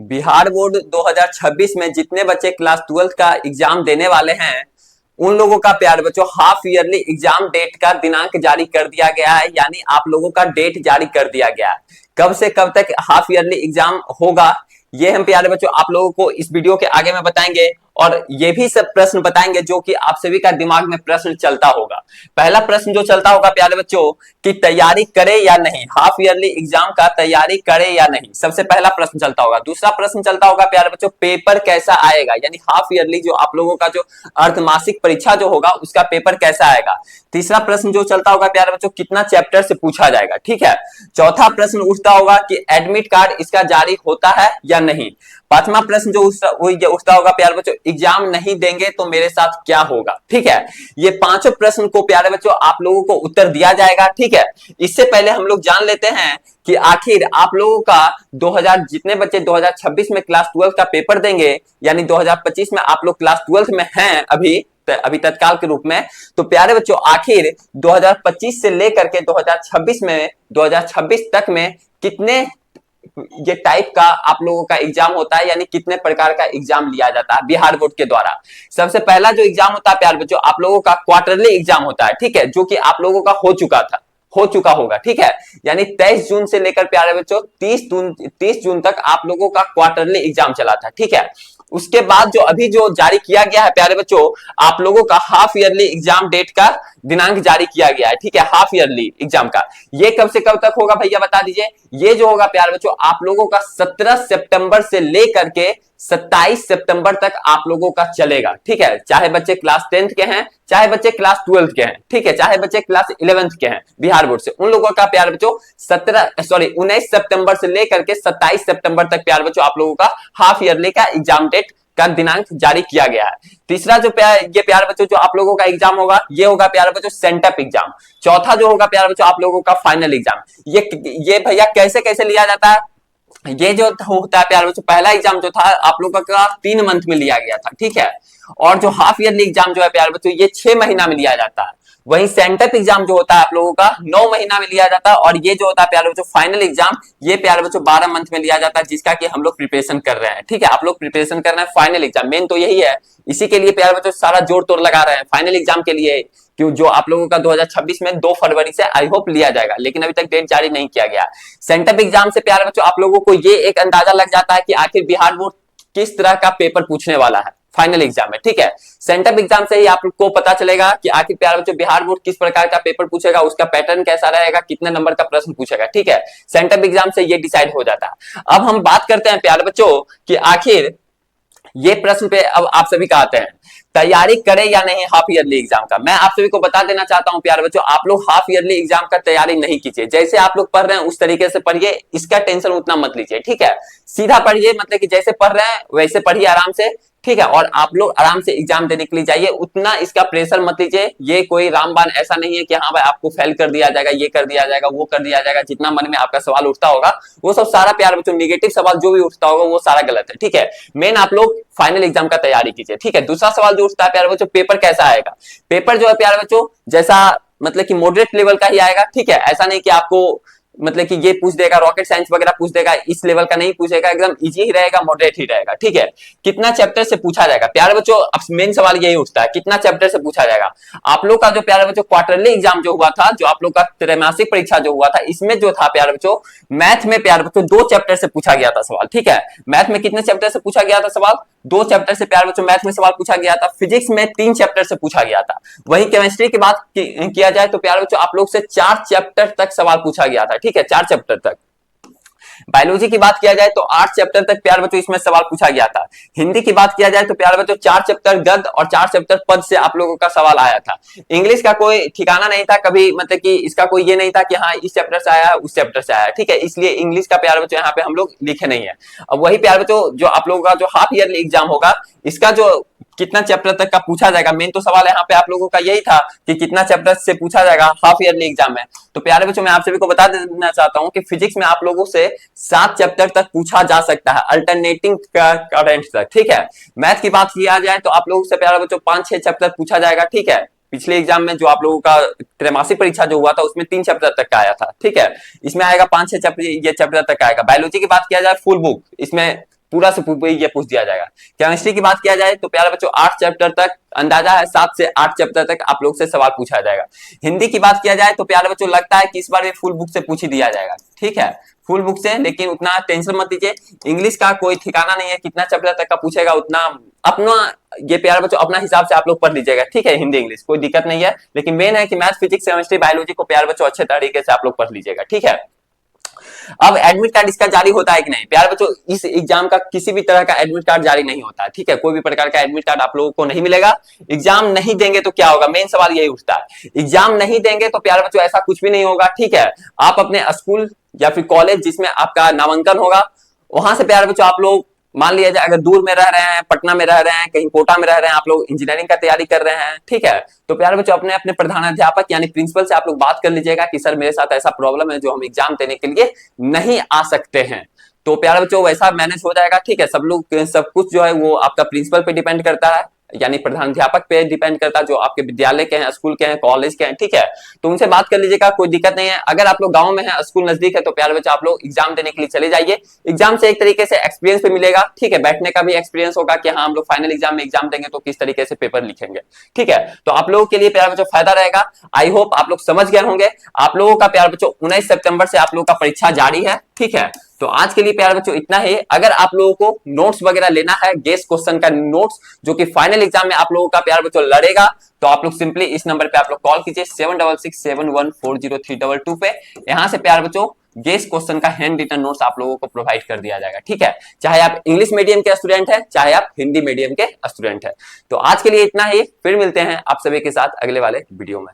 Bihar board 2026 में जितने बच्चे क्लास 12 का एग्जाम देने वाले हैं उन लोगों का प्यारे बच्चों हाफ ईयरली एग्जाम डेट का दिनांक जारी कर दिया गया है। यानी आप लोगों का डेट जारी कर दिया गया है। कब से कब तक हाफ ईयरली एग्जाम होगा ये हम प्यारे बच्चों आप लोगों को इस वीडियो के आगे में बताएंगे। और ये भी सब प्रश्न बताएंगे जो कि आप सभी का दिमाग में प्रश्न चलता होगा। पहला प्रश्न जो चलता होगा प्यारे बच्चों कि तैयारी करे या नहीं, हाफ ईयरली एग्जाम का तैयारी करे या नहीं, सबसे पहला प्रश्न चलता होगा। दूसरा प्रश्न चलता होगा प्यारे बच्चों पेपर कैसा आएगा, यानी हाफ ईयरली जो आप लोगों का जो अर्धमासिक परीक्षा जो होगा उसका पेपर कैसा आएगा। तीसरा प्रश्न जो चलता होगा प्यारे बच्चों कितना चैप्टर से पूछा जाएगा, ठीक है। चौथा प्रश्न उठता होगा कि एडमिट कार्ड इसका जारी होता है या नहीं। पांचवा प्रश्न जो उठता होगा प्यारे बच्चों एग्जाम नहीं देंगे तो मेरे साथ क्या होगा, ठीक है। ये पांचों प्रश्न को प्यारे बच्चों आप लोगों को उत्तर दिया जाएगा, ठीक है। इससे पहले हम लोग जान लेते हैं कि आखिर आप लोगों का 2000 जितने बच्चे 2026 में क्लास 12 का पेपर देंगे, यानी 2025 में आप लोग क्लास 12 में हैं अभी तत्काल के रूप में, तो प्यारे बच्चों आखिर 2025 से लेकर के 2026 तक में कितने ये टाइप का आप लोगों का एग्जाम होता है, यानी कितने प्रकार का एग्जाम लिया जाता है बिहार बोर्ड के द्वारा। सबसे पहला जो एग्जाम होता है प्यारे बच्चों आप लोगों का क्वार्टरली एग्जाम होता है, ठीक है, जो कि आप लोगों का हो चुका होगा, ठीक है। यानी 23 जून से लेकर प्यारे बच्चों 30 जून तक आप लोगों का क्वार्टरली एग्जाम चला था, ठीक है। उसके बाद जो अभी जो जारी किया गया है प्यारे बच्चों आप लोगों का हाफ ईयरली एग्जाम डेट का दिनांक जारी किया गया है, ठीक है, हाफ ईयरली एग्जाम का। ये कब से कब तक होगा भैया बता दीजिए। ये जो होगा प्यारे बच्चों आप लोगों का 17 सितंबर से लेकर के 27 सितंबर तक आप लोगों का चलेगा, ठीक है। चाहे बच्चे क्लास 10th के हैं, चाहे बच्चे क्लास 12th के हैं, ठीक है, चाहे बच्चे क्लास 11th के हैं बिहार बोर्ड से, उन लोगों का प्यारे बच्चों 19 सितंबर से लेकर के 27 सितंबर तक प्यारे बच्चों आप लोगों का हाफ ईयरली का एग्जाम डेट का दिनांक जारी किया गया है। तीसरा जो ये प्यारे बच्चों जो आप लोगों का एग्जाम होगा ये होगा प्यारे बच्चों सेंटअप एग्जाम। चौथा जो होगा प्यारे बच्चों आप लोगों का फाइनल एग्जाम। ये भैया कैसे कैसे लिया जाता है, ये जो होता है प्यारे बच्चों पहला एग्जाम जो था आप लोगों का 3 मंथ में लिया गया था, ठीक है। और जो हाफ ईयरली एग्जाम जो है प्यारे बच्चों ये 6 महीना में लिया जाता है। वहीं सेंटअप एग्जाम जो होता है आप लोगों का 9 महीना में लिया जाता है। और ये जो होता है प्यारे बच्चों फाइनल एग्जाम ये प्यारे बच्चों 12 मंथ में लिया जाता है, जिसका कि हम लोग प्रिपरेशन कर रहे हैं, ठीक है। आप लोग प्रिपरेशन कर रहे हैं फाइनल एग्जाम, मेन तो यही है, इसी के लिए प्यारे बच्चों सारा जोर तोड़ लगा रहे हैं फाइनल एग्जाम के लिए, क्यों जो आप लोगों का 2026 में 2 फरवरी से आई होप लिया जाएगा, लेकिन अभी तक डेट जारी नहीं किया गया। सेंटअप एग्जाम से प्यारे बच्चों आप लोगों को ये एक अंदाजा लग जाता है कि आखिर बिहार बोर्ड किस तरह का पेपर पूछने वाला है फाइनल एग्जाम में, ठीक है। सेंटअप एग्जाम से ही आपको पता चलेगा कि आखिर प्यारे बच्चों बिहार बोर्ड किस प्रकार का पेपर पूछेगा, उसका पैटर्न कैसा रहेगा, कितने नंबर का प्रश्न पूछेगा, ठीक है। सेंटअप एग्जाम से ये डिसाइड हो जाता है। अब हम बात करते हैं प्यारे बच्चों कि आखिर ये प्रश्न पे अब आप सभी का आते हैं तैयारी करें या नहीं हाफ ईयरली एग्जाम का। मैं आप सभी को बता देना चाहता हूं प्यारे बच्चों आप लोग हाफ ईयरली एग्जाम का तैयारी नहीं कीजिए। जैसे आप लोग पढ़ रहे हैं उस तरीके से पढ़िए, इसका टेंशन उतना मत लीजिए, ठीक है। सीधा पढ़िए, मतलब कि जैसे पढ़ रहे हैं वैसे पढ़िए आराम से, ठीक है। और आप लोग आराम से एग्जाम देने के लिए जाइए, उतना इसका प्रेशर मत लीजिए। ये कोई रामबाण ऐसा नहीं है कि हाँ भाई आपको फेल कर दिया जाएगा, ये कर दिया जाएगा, वो कर दिया जाएगा। जितना मन में आपका सवाल उठता होगा वो सब सारा प्यारे बच्चों नेगेटिव सवाल जो भी उठता होगा वो सारा गलत है, ठीक है। मेन आप लोग फाइनल एग्जाम का तैयारी कीजिए, ठीक है। दूसरा सवाल जो उठता है प्यारे बच्चों पेपर कैसा आएगा। पेपर जो है प्यारे बच्चों जैसा मतलब कि मॉडरेट लेवल का ही आएगा, ठीक है। ऐसा नहीं कि आपको मतलब कि ये पूछ देगा रॉकेट साइंस वगैरह पूछ देगा, इस लेवल का नहीं पूछेगा, एकदम इजी ही रहेगा, मॉडरेट ही रहेगा, ठीक है। कितना चैप्टर से पूछा जाएगा प्यारे बच्चों, अब मेन सवाल यही उठता है कितना चैप्टर से पूछा जाएगा। आप लोग का जो प्यारे बच्चों क्वार्टरली एग्जाम जो हुआ था, जो आप लोग का त्रैमासिक परीक्षा जो हुआ था, इसमें जो था प्यारे बच्चों मैथ में प्यारे बच्चों 2 चैप्टर से पूछा गया था सवाल, ठीक है। मैथ में कितने चैप्टर से पूछा गया था सवाल, 2 चैप्टर से प्यारे बच्चों मैथ में सवाल पूछा गया था। फिजिक्स में 3 चैप्टर से पूछा गया था। वहीं केमिस्ट्री की बात किया जाए तो प्यारे बच्चों आप लोग से 4 चैप्टर तक सवाल पूछा गया था, ठीक है, 4 चैप्टर तक। बायोलॉजी की बात किया जाए तो 8 चैप्टर तक प्यारे बच्चों इसमें सवाल पूछा गया था। हिंदी की बात किया जाए तो प्यारे बच्चों 4 चैप्टर गद्य और 4 चैप्टर पद से आप लोगों का सवाल आया था। इंग्लिश का कोई ठिकाना नहीं था कभी, मतलब कि इसका कोई ये नहीं था कि हाँ इस चैप्टर से आया उस चैप्टर से आया, ठीक है। इसलिए इंग्लिश का प्यारे बच्चों यहाँ पे हम लोग लिखे नहीं है। अब वही प्यारे बच्चों जो आप लोगों का जो हाफ ईयरली एग्जाम होगा इसका जो कितना चैप्टर तक का पूछा जाएगा, मेन तो सवाल यहाँ पे आप लोगों का यही था कि कितना चैप्टर से पूछा जाएगा हाफ ईयरली एग्जाम में। तो प्यारे बच्चों मैं आप सभी को बता देना चाहता हूँ कि फिजिक्स में आप लोगों से 7 चैप्टर तक पूछा जा सकता है अल्टरनेटिंग करंट तक, ठीक है। मैथ की बात किया जाए तो आप लोगों से प्यारे बच्चों 5-6 चैप्टर पूछा जाएगा, ठीक है। पिछले एग्जाम में जो आप लोगों का त्रैमासिक परीक्षा जो हुआ था उसमें 3 चैप्टर तक का आया था, ठीक है। इसमें आएगा 5-6 चैप्टर, ये चैप्टर तक आएगा। बायोलॉजी की बात किया जाए फुल बुक, इसमें पूरा से पूरा ये पूछ दिया जाएगा। केमिस्ट्री की बात किया जाए तो प्यारे बच्चों 8 चैप्टर तक अंदाजा है 7 से 8 चैप्टर तक आप लोग से सवाल पूछा जाएगा। हिंदी की बात किया जाए तो प्यारे बच्चों लगता है कि इस बार भी फुल बुक से पूछ ही दिया जाएगा, ठीक है, फुल बुक से, लेकिन उतना टेंशन मत लीजिए। इंग्लिश का कोई ठिकाना नहीं है कितना चैप्टर तक का पूछेगा, उतना अपना ये प्यारे बच्चों अपना हिसाब से आप लोग पढ़ लीजिएगा, ठीक है, हिंदी इंग्लिश कोई दिक्कत नहीं है, लेकिन मेन है कि मैथ फिजिक्स केमिस्ट्री बायोलॉजी को प्यारे बच्चों अच्छे तरीके से आप लोग पढ़ लीजिएगा, ठीक है। अब एडमिट कार्ड इसका जारी होता है कि नहीं प्यारे बच्चों, इस एग्जाम का किसी भी तरह का एडमिट कार्ड जारी नहीं होता है, ठीक है, कोई भी प्रकार का एडमिट कार्ड आप लोगों को नहीं मिलेगा। एग्जाम नहीं देंगे तो क्या होगा, मेन सवाल यही उठता है, एग्जाम नहीं देंगे तो प्यारे बच्चों ऐसा कुछ भी नहीं होगा, ठीक है। आप अपने स्कूल या फिर कॉलेज जिसमें आपका नामांकन होगा वहां से प्यारे बच्चों आप लोग मान लिया जाए अगर दूर में रह रहे हैं, पटना में रह रहे हैं, कहीं कोटा में रह रहे हैं, आप लोग इंजीनियरिंग का तैयारी कर रहे हैं, ठीक है, तो प्यारे बच्चों अपने अपने प्रधानाध्यापक यानी प्रिंसिपल से आप लोग बात कर लीजिएगा कि सर मेरे साथ ऐसा प्रॉब्लम है जो हम एग्जाम देने के लिए नहीं आ सकते हैं, तो प्यारे बच्चों वैसा मैनेज हो जाएगा, ठीक है। सब लोग सब कुछ जो है वो आपका प्रिंसिपल पे डिपेंड करता है, यानी प्रधानाध्यापक पे डिपेंड करता है, जो आपके विद्यालय के हैं, स्कूल के हैं, कॉलेज के हैं, ठीक है, तो उनसे बात कर लीजिएगा, कोई दिक्कत नहीं है। अगर आप लोग गांव में हैं, स्कूल नजदीक है, तो प्यारे बच्चों आप लोग एग्जाम देने के लिए चले जाइए। एग्जाम से एक तरीके से एक्सपीरियंस भी मिलेगा, ठीक है, बैठने का भी एक्सपीरियंस होगा कि हाँ हम लोग फाइनल एग्जाम में एग्जाम देंगे तो किस तरीके से पेपर लिखेंगे, ठीक है, तो आप लोगों के लिए प्यारे बच्चों फायदा रहेगा। आई होप आप लोग समझ गए होंगे। आप लोगों का प्यारे बच्चों 19 सितंबर से आप लोगों का परीक्षा जारी है, ठीक है, तो आज के लिए प्यारे बच्चों इतना ही। अगर आप लोगों को नोट्स वगैरह लेना है, गेस क्वेश्चन का नोट्स जो कि फाइनल एग्जाम में आप लोगों का प्यारे बच्चों लड़ेगा, तो आप लोग सिंपली इस नंबर पे आप लोग कॉल कीजिए 7667140322 पे। यहां से प्यारे बच्चों गेस क्वेश्चन का हैंड रिटन नोट्स आप लोगों को प्रोवाइड कर दिया जाएगा, ठीक है, चाहे आप इंग्लिश मीडियम के स्टूडेंट है, चाहे आप हिंदी मीडियम के स्टूडेंट है। तो आज के लिए इतना ही, फिर मिलते हैं आप सभी के साथ अगले वाले वीडियो में।